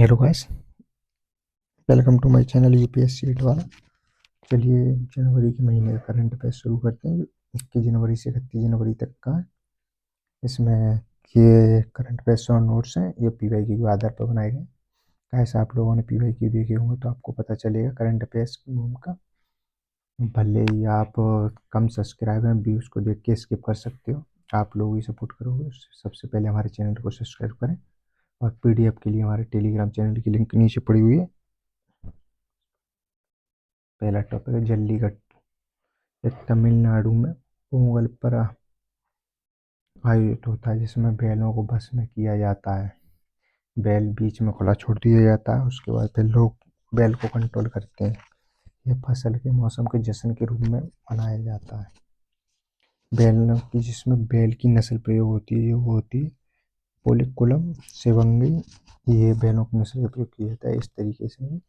Hello guys, welcome to my channel UPSC eight वाला। चलिए जनवरी के महीने का करंट अफेयर शुरू करते हैं। 21 जनवरी से 31 जनवरी तक का है। इसमें ये करंट अफेयर और नोट्स हैं, ये पीवाईक्यू के आधार पर बनाए गए। कैसे आप लोगों ने पीवाईक्यू देखे होंगे तो आपको पता चलेगा करंट अफेयर्स की भूमिका। भले ही आप कम सब्सक्राइबर हैं, व्यूज़ को देख के स्किप कर सकते हो। आप लोग ही सपोर्ट करोगे। सबसे पहले हमारे चैनल को सब्सक्राइब करें और पीडीएफ के लिए हमारे टेलीग्राम चैनल की लिंक नीचे पड़ी हुई है। पहला टॉपिक है जल्लीकट्टू। ये तमिलनाडु में पोंगल पर आयोजित होता है, जिसमें बैलों को भस्म किया जाता है। बैल बीच में खुला छोड़ दिया जाता है, उसके बाद फिर लोग बैल को कंट्रोल करते हैं। यह फसल के मौसम के जश्न के रूप में मनाया जाता है। बैलों की, जिसमें बैल की नस्ल प्रयोग होती है, वो होती है पोलिकुलम सेवंगी। ये बैलों की नस्ल का प्रयोग किया जाता है इस तरीके से।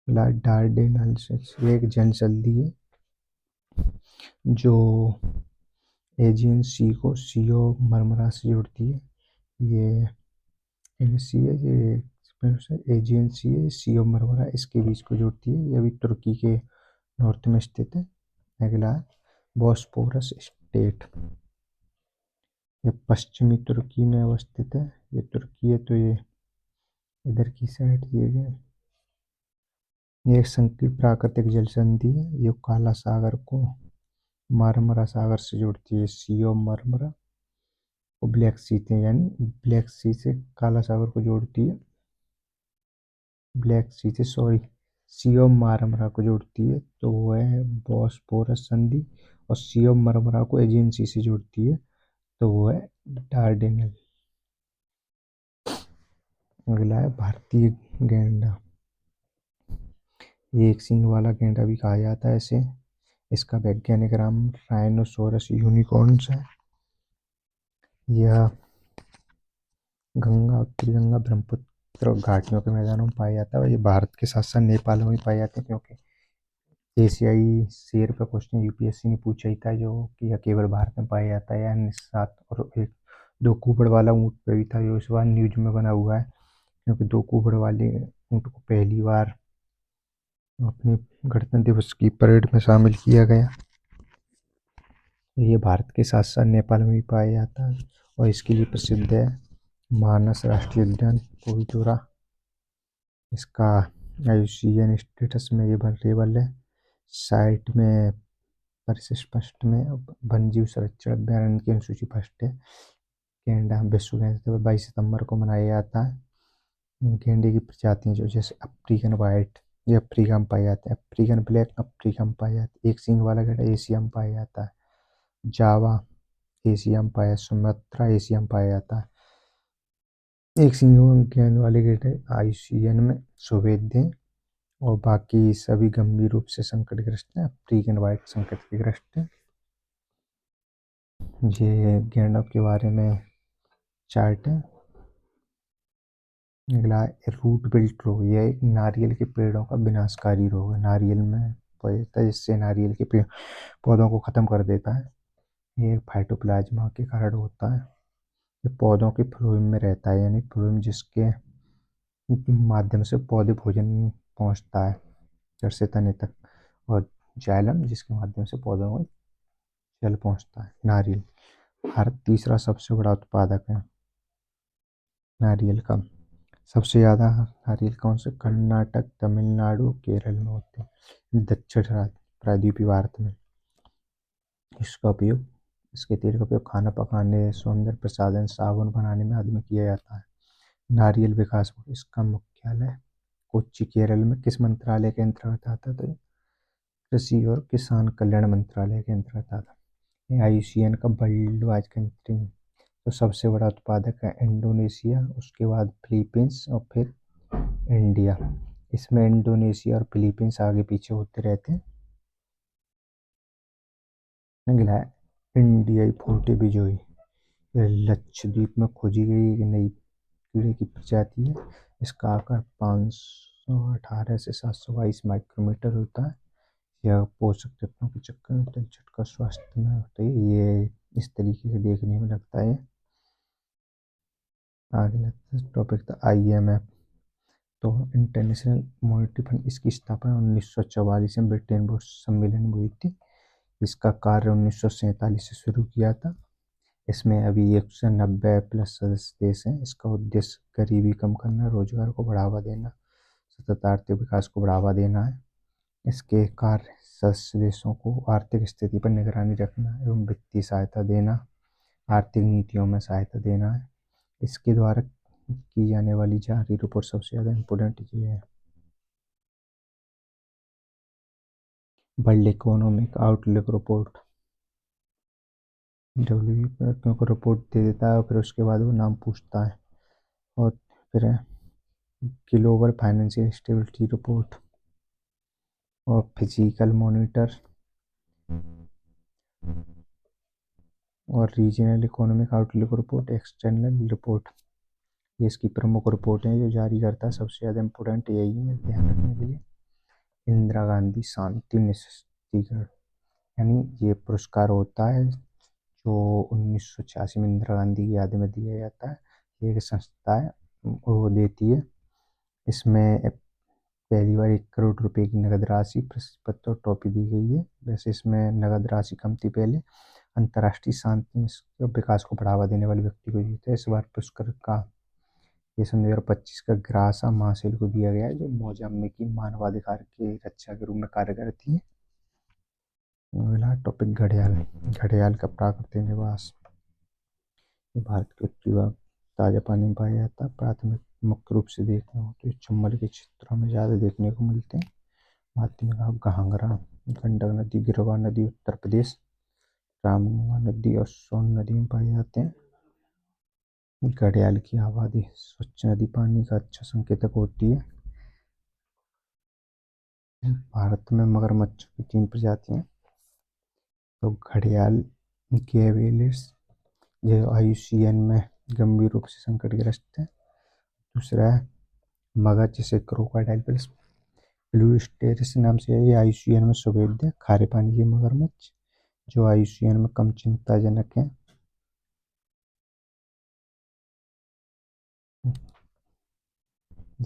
डार्डेनल्स एक जनसंधि है जो एजियन सी को सीओ मरमरा से जोड़ती है। ये सी है, ये एजियन सी है, सीओ मरमरा इसके बीच को जोड़ती है। ये भी तुर्की के नॉर्थ में स्थित है। अगला है बॉस्पोरस स्टेट। ये पश्चिमी तुर्की में अवस्थित है। ये तुर्की है तो ये इधर की साइड ये एक संकीर्ण प्राकृतिक जल संधि है। ये काला सागर को मारमरा सागर से जोड़ती है। सीओ मरमरा को ब्लैक सी थे, यानी ब्लैक सी से काला सागर को जोड़ती है। ब्लैक सी से सॉरी सीओ मारमरा को जोड़ती है तो वो है बॉस्पोरस संधि। और सीओ मरमरा को एजियन सी से जोड़ती है तो वो है डार्डेनल। अगला है भारतीय गैंडा। ये एक सींग वाला गैंडा भी कहा जाता है इसे। इसका वैज्ञानिक नाम राइनोसोरस यूनिकॉर्न्स है। यह गंगा, उत्तरी गंगा, ब्रह्मपुत्र घाटियों के मैदानों में पाया जाता है। ये भारत के साथ साथ नेपाल में भी पाए जाते हैं, क्योंकि एशियाई शेर का क्वेश्चन यूपीएससी ने पूछा ही था, जो कि यह केवल भारत में पाया जाता है या अन्य सात। और एक दो कुबड़ वाला ऊँट पे भी था, जो इस बार न्यूज में बना हुआ है, क्योंकि दो कुबड़ वाले ऊँट को पहली बार अपने गणतंत्र दिवस की परेड में शामिल किया गया। ये भारत के साथ साथ नेपाल में भी पाया जाता है और इसके लिए प्रसिद्ध है मानस राष्ट्रीय उद्यान पोविचोरा। इसका आईयूसीएन स्टेटस में ये वनरेबल है। साइट में परिस्पष्ट में वन्यजीव संरक्षण अभ्यारण्य की अनुसूची फर्स्ट है। गेंडा विश्व गैंडा दिवस 22 सितंबर को मनाया जाता है। गेंडे की प्रजातियां जो जैसे अफ्रीकन वाइट, ये अफ्रीका में पाए जाते हैं। अफ्रीकन ब्लैक अफ्रीका में पाया जाता है। एक सींग वाला गेंडा एशिया में पाया जाता है। जावा एशिया में पाया, सुमात्रा एशिया में पाया जाता है। एक सींग गेंद वाले गेंडे आईयूसीएन में सुवेद हैं और बाकी सभी गंभीर रूप से संकटग्रस्त हैं। अफ्रीकन वाइट संकट के ग्रस्त हैं। ये गेंडों के बारे में चार्ट है। अगला रूट बिल्ट रोग। यह एक नारियल के पेड़ों का विनाशकारी रोग है। नारियल में पड़ता है, जिससे नारियल के पेड़ पौधों को खत्म कर देता है। ये फाइटोप्लाज्मा के कारण होता है। ये पौधों के फ्लोएम में रहता है, यानी फ्लोएम जिसके माध्यम से पौधे भोजन पहुंचता है जड़ से तने तक, और जाइलम जिसके माध्यम से पौधों में जल पहुंचता है। नारियल भारत तीसरा सबसे बड़ा उत्पादक है नारियल का। सबसे ज़्यादा नारियल कौन से? कर्नाटक, तमिलनाडु, केरल में होते हैं। दक्षिण प्रायद्वीपीय भारत में इसका उपयोग, इसके तेल का उपयोग खाना पकाने, सौंदर्य प्रसाधन, साबुन बनाने में आदि में किया जाता है। नारियल विकास बोर्ड, इसका मुख्यालय कोच्चि केरल में किस मंत्रालय के अंतर्गत आता है? तो कृषि और किसान कल्याण मंत्रालय के अंतर्गत आता है। आईयूसीएन का वर्ल्ड वाइड कंट्री तो सबसे बड़ा उत्पादक है इंडोनेशिया, उसके बाद फिलीपींस और फिर इंडिया। इसमें इंडोनेशिया और फिलीपींस आगे पीछे होते रहते हैं। अगला है इंडियाई फोर्टी बिजोई। यह लक्षद्वीप में खोजी गई एक नई कीड़े की प्रजाति है। इसका आकार 518 से 722 माइक्रोमीटर होता है। यह पोषक तत्वों के चक्कर में तलछट का स्वास्थ्य में होता है। ये इस तरीके से देखने में लगता है। अगला टॉपिक था IMF। तो इंटरनेशनल मॉनेटरी फंड, इसकी स्थापना 1944 में ब्रिटेन बोर्ड सम्मेलन में हुई थी। इसका कार्य 1947 से शुरू किया था। इसमें अभी 190 प्लस सदस्य देश हैं। इसका उद्देश्य गरीबी कम करना, रोजगार को बढ़ावा देना, सतत आर्थिक विकास को बढ़ावा देना है। इसके कार्य सदस्य देशों को आर्थिक स्थिति पर निगरानी रखना एवं वित्तीय सहायता देना, आर्थिक नीतियों में सहायता देना है। इसके द्वारा की जाने वाली जारी रिपोर्ट सबसे ज़्यादा इम्पोर्टेंट ये है, world economic outlook report. W को रिपोर्ट दे देता है और फिर उसके बाद वो नाम पूछता है। और फिर है ग्लोबल फाइनेंशियल स्टेबिलिटी रिपोर्ट और फिजिकल मॉनिटर और regional economic outlook report, external report. ये इसकी प्रमुख रिपोर्ट है जो जारी करता है। सबसे ज़्यादा इम्पोर्टेंट यही है ध्यान रखने के लिए। इंदिरा गांधी शांति निषेधीकरण, यानी ये पुरस्कार होता है जो 1986 में इंदिरा गांधी की याद में दिया जाता है। ये एक संस्था है, वो देती है। इसमें पहली बार 1 करोड़ रुपए की नगद राशि, प्रशस्ति पत्र और टॉफी दी गई है। वैसे इसमें नगद राशि कम थी पहले। अंतर्राष्ट्रीय शांति और विकास को बढ़ावा देने वाले व्यक्ति को जीता है। इस बार पुरस्कार का ये सन 2025 का ग्रासा मासेल को दिया गया है, जो मोजाम्बिक की मानवाधिकार की रक्षा के रूप में कार्य करती है। अगला टॉपिक घड़ियाल। घड़ियाल का प्राकृतिक निवास, ये भारत के उत्तरी भाग ताजा पानी में पाया जाता है। प्राथमिक मुख्य रूप से देखना हो तो ये चंबल के क्षेत्रों में ज़्यादा देखने को मिलते हैं। माध्यमिक भाग घाघरा, गंडक नदी, गिरवा नदी उत्तर प्रदेश, रामगंगा नदी और सोन नदी में पाए जाते हैं। घड़ियाल की आबादी, स्वच्छ नदी पानी का अच्छा संकेतक होती है। भारत में मगरमच्छों की 3 प्रजातियां। तो घड़ियाल गेवेलिस जो IUCN में गंभीर रूप से संकटग्रस्त है। दूसरा है मगर, जिसे क्रोकोडाइल ब्लू स्टेरिस नाम से है। ये IUCN में सुवेद है, खारे पानी के मगरमच्छ जो IUCN में कम चिंताजनक है।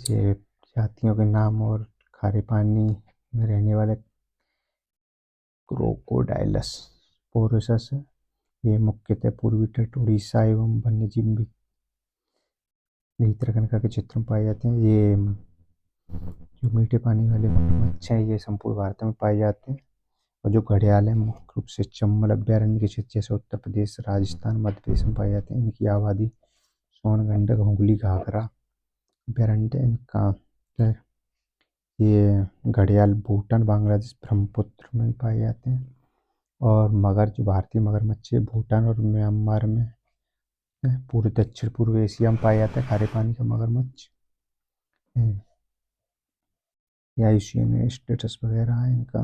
ये जातियों के नाम और खारे पानी में रहने वाले क्रोकोडाइलस पोरसस है। ये मुख्यतः पूर्वी तट उड़ीसा एवं वन्यजीव भितरकनिका के क्षेत्र में पाए जाते हैं। ये जो मीठे पानी वाले मगरमच्छ हैं ये संपूर्ण भारत में पाए जाते हैं। और जो घड़ियाल है मुख्य रूप से चंबल अभयारण्य के क्षेत्र जैसे उत्तर प्रदेश, राजस्थान, मध्य प्रदेश में पाए जाते हैं। इनकी आबादी सोन, गंडक, हुगली, घाघरा अभयारण्य इनका है। ये घड़ियाल भूटान, बांग्लादेश, ब्रह्मपुत्र में पाए जाते हैं। और मगर, जो भारतीय मगरमच्छ है, भूटान और म्यांमार में है। पूरे दक्षिण पूर्व एशिया में पाया जाता है खारे पानी का मगरमच्छ। या IUCN स्टेटस वगैरह है इनका।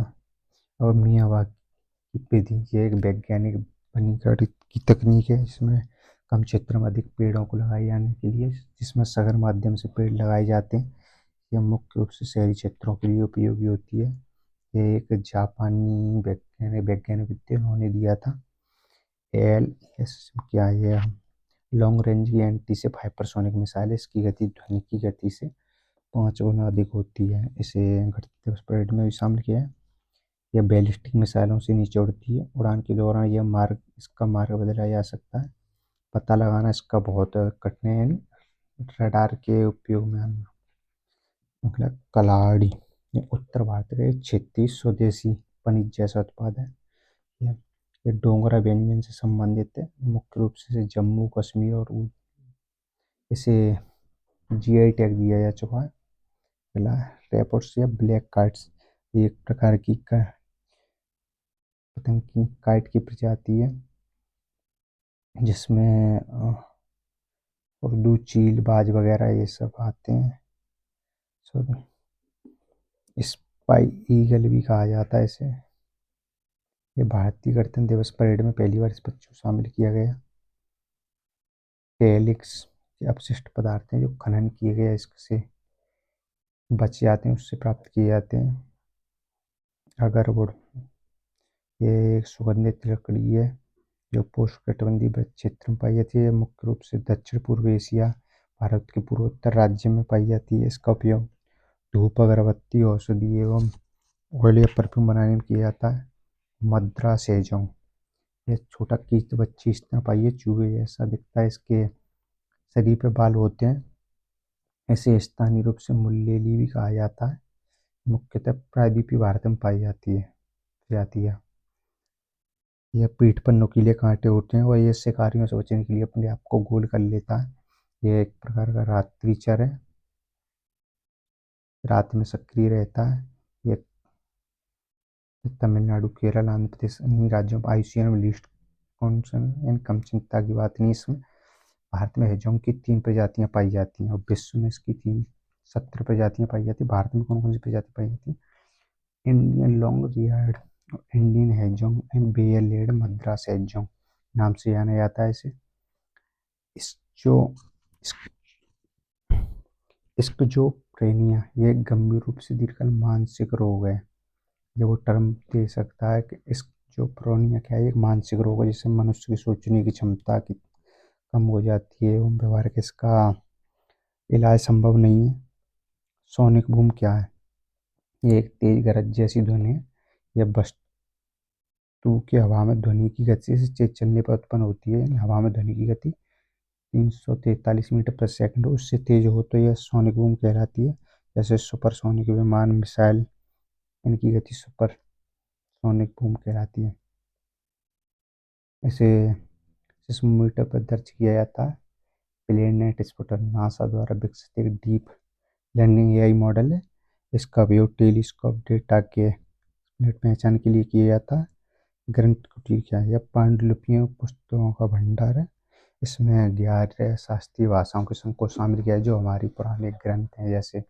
और मियावाकी की विधि, ये एक वैज्ञानिक वनीकरण की तकनीक है जिसमें कम क्षेत्र में अधिक पेड़ों को लगाए जाने के लिए, जिसमें सघन माध्यम से पेड़ लगाए जाते हैं। यह मुख्य रूप से शहरी क्षेत्रों के लिए उपयोगी होती है। ये एक जापानी वैज्ञानिक विद्या उन्होंने दिया था। ALS क्या है? लॉन्ग रेंज की एंटी से हाइपरसोनिक मिसाइल है। इसकी गति ध्वनि की गति से 5 गुना अधिक होती है। इसे घटते परेड में भी शामिल किया है। यह बैलिस्टिक मिसाइलों से नीचे उड़ती है। उड़ान के दौरान इसका मार्ग बदला जा सकता है। पता लगाना इसका बहुत कठिन है, यानी रडार के उपयोग में आना। मतलब कलाड़ी, ये उत्तर भारत का एक क्षेत्रीय स्वदेशी पनीर जैसा उत्पाद है। ये ये डोगरा व्यंजन से संबंधित है। मुख्य रूप से इसे जम्मू कश्मीर और इसे GI टैग दिया जा चुका है। पहला रेपोर्ट्स या ब्लैक कार्ड्स, ये एक प्रकार की पतंग की काइट की प्रजाति है जिसमें उर्दू, चील, बाज वगैरह ये सब आते हैं। सॉरी, स्पाई ईगल भी कहा जाता है इसे। ये भारतीय गणतंत्र दिवस परेड में पहली बार इस पक्षी को शामिल किया गया। टेलिक्स, ये अपशिष्ट पदार्थ हैं जो खनन किए गए इससे बच जाते हैं, उससे प्राप्त किए जाते हैं। अगरवुड, ये एक सुगंधित लकड़ी है जो उपोष्णकटिबंधीय क्षेत्र में पाई जाती है। मुख्य रूप से दक्षिण पूर्व एशिया, भारत के पूर्वोत्तर राज्य में पाई जाती है। इसका उपयोग धूप, अगरबत्ती, औषधि एवं ऑयल या परफ्यूम बनाने में किया जाता है। मद्रास एजोंग, ये छोटा कीच बच्ची स्तनपायी चूहे जैसा दिखता है। इसके शरीर पे बाल होते हैं। इसे स्थानीय रूप से मुल्लेली भी कहा जाता है। मुख्यतः प्रायद्वीपीय भारत में पाई जाती है। यह पीठ पर नुकीले कांटे होते हैं और ये शिकारियों से बचने के लिए अपने आप को गोल कर लेता है। यह एक प्रकार का रात्रिचर है, रात में सक्रिय रहता है। ये तमिलनाडु, केरल, आंध्र प्रदेश इन्हीं राज्यों में आईयूसीएन लिस्ट कौन सा इन कम चिंता की बात नहीं। इसमें भारत में हेजोंग की 3 प्रजातियां पाई जाती हैं और विश्व में इसकी 17 प्रजातियां पाई जाती हैं। भारत में कौन कौन सी प्रजाति पाई जाती है? Indian long eared, Indian Hajong and बेयलेड Madras Hajong नाम से जाना जाता है इसे। जो स्किज़ोफ्रेनिया ये एक गंभीर रूप से दीर्घकालिक मानसिक रोग है। ये वो टर्म दे सकता है कि स्किज़ोफ्रेनिया क्या है? एक मानसिक रोग है जिससे मनुष्य की सोचने की क्षमता की कम हो जाती है एवं व्यवहारिक इसका इलाज संभव नहीं है। सोनिक बूम क्या है? ये एक तेज गरज जैसी ध्वनि है। यह वस्तु की हवा में ध्वनि की गति से तेज चलने पर उत्पन्न होती है। यानी हवा में ध्वनि की गति 343 मीटर प्रति सेकंड हो, उससे तेज हो तो यह सोनिक बूम कहलाती है। जैसे सुपरसोनिक विमान, मिसाइल, इनकी गति सुपर सोनिक बूम कहलाती है। इसे सिस्मोमीटर पर दर्ज किया जाता है। प्लेनेट स्पॉटर नासा द्वारा विकसित एक डीप लर्निंग एआई मॉडल है। इसका उपयोग टेलीस्कोप डेटा के प्लेट पहचान के लिए किया जाता है। ग्रंथ कुटीर क्या है? यह पांडुलिपियों पुस्तकों का भंडार है। इसमें 11 शास्त्रीय भाषाओं के संघ को शामिल किया है जो हमारी पुराने ग्रंथ हैं, जैसे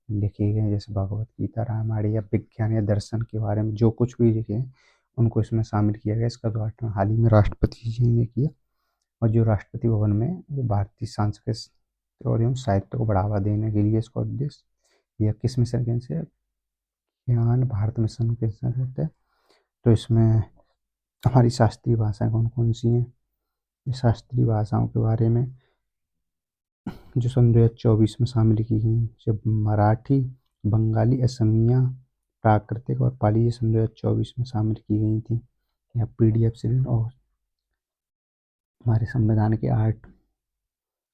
लिखे गए हैं, जैसे भगवत गीता, रामायण या विज्ञान या दर्शन के बारे में जो कुछ भी लिखे हैं उनको इसमें शामिल किया गया। इसका उद्घाटन हाल ही में राष्ट्रपति जी ने किया। और जो राष्ट्रपति भवन में जो भारतीय सांस्कृतिक और एवं साहित्य को बढ़ावा देने के लिए इसका उद्देश्य, यह किस मिशन के से ज्ञान भारत मिशन के तहत है। तो इसमें हमारी शास्त्रीय भाषाएं कौन कौन सी हैं? शास्त्रीय भाषाओं के बारे में जो सन 2024 में शामिल की गई, जब मराठी, बंगाली, असमिया, प्राकृतिक और पाली ये सन 2024 में शामिल की गई थी। यहाँ PDF से। और हमारे संविधान के 8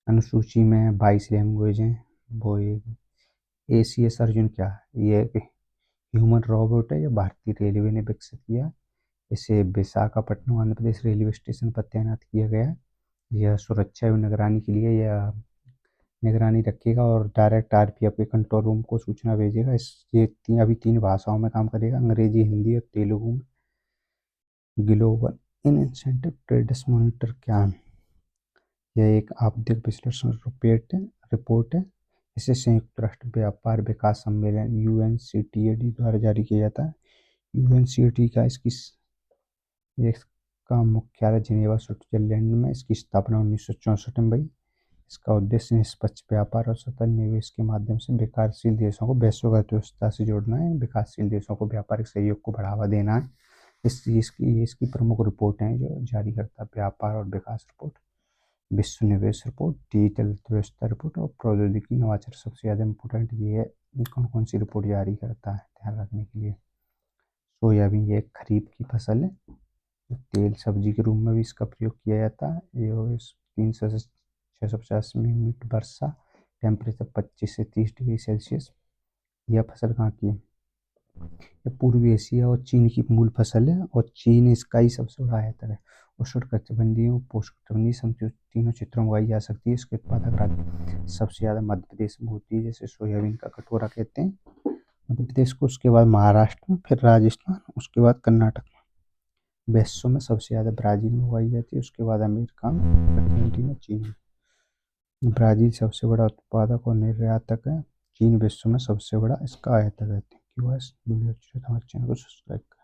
अनुसूची में 22 लैंग्वेज हैं। वो ACS अर्जुन क्या है? ये एक ह्यूमन रोबोट है। ये भारतीय रेलवे ने विकसित किया। इसे विशाखापट्टनम आंध्र प्रदेश रेलवे स्टेशन पर तैनात किया गया है। यह सुरक्षा एवं निगरानी के लिए यह निगरानी रखेगा और डायरेक्ट RPF के कंट्रोल रूम को सूचना भेजेगा। ये अभी 3 भाषाओं में काम करेगा, अंग्रेजी, हिंदी और तेलुगु में। Global in incentive trades monitor क्या है? यह एक आवधिक विश्लेषण रिपोर्ट है। इसे संयुक्त राष्ट्र व्यापार विकास सम्मेलन UNCTAD द्वारा जारी किया जाता है। UNCTAD का इसका मुख्यालय जिनेवा, स्विट्जरलैंड में। इसकी स्थापना 1964 में हुई। इसका उद्देश्य निष्पक्ष व्यापार और स्वतंत्र निवेश के माध्यम से विकासशील देशों को वैश्विक अर्थव्यवस्था से जोड़ना है। विकासशील देशों को व्यापारिक सहयोग को बढ़ावा देना है। इसकी प्रमुख रिपोर्ट हैं जो जारी करता है: व्यापार और विकास रिपोर्ट, विश्व निवेश रिपोर्ट, डिजिटल अर्थव्यवस्था रिपोर्ट और प्रौद्योगिकी नवाचार। सबसे ज़्यादा इम्पोर्टेंट ये है कौन कौन सी रिपोर्ट जारी करता है ध्यान रखने के लिए। सोयाबीन ये खरीफ की फसल है। तेल सब्जी के रूप में भी इसका प्रयोग किया जाता है। ये 300 से 650 मिलीमीटर वर्षा, टेम्परेचर 25 से 30 डिग्री सेल्सियस। यह फसल कहाँ की है? यह पूर्वी एशिया और चीन की मूल फसल है और चीन इसका ही सबसे बड़ा आयातक है। उष्णकटिबंधीय और पोषककटिबंधीय समशीतोष्ण तीनों क्षेत्रों में उगाई जा सकती है। इसके उत्पादक राज्य सबसे ज़्यादा मध्य प्रदेश में होती है, जैसे सोयाबीन का कटोरा कहते हैं मध्य प्रदेश को। उसके बाद महाराष्ट्र, फिर राजस्थान, उसके बाद कर्नाटक। विश्व में सबसे ज़्यादा ब्राज़ील में उगाई जाती है, उसके बाद अमेरिका में, अर्जेंटीना, चीन में। ब्राज़ील सबसे बड़ा उत्पादक और निर्यातक है। चीन विश्व में सबसे बड़ा इसका आयातक है। थैंक यू गाइस, वीडियो अच्छी लगी तो हमारे चैनल को सब्सक्राइब करें।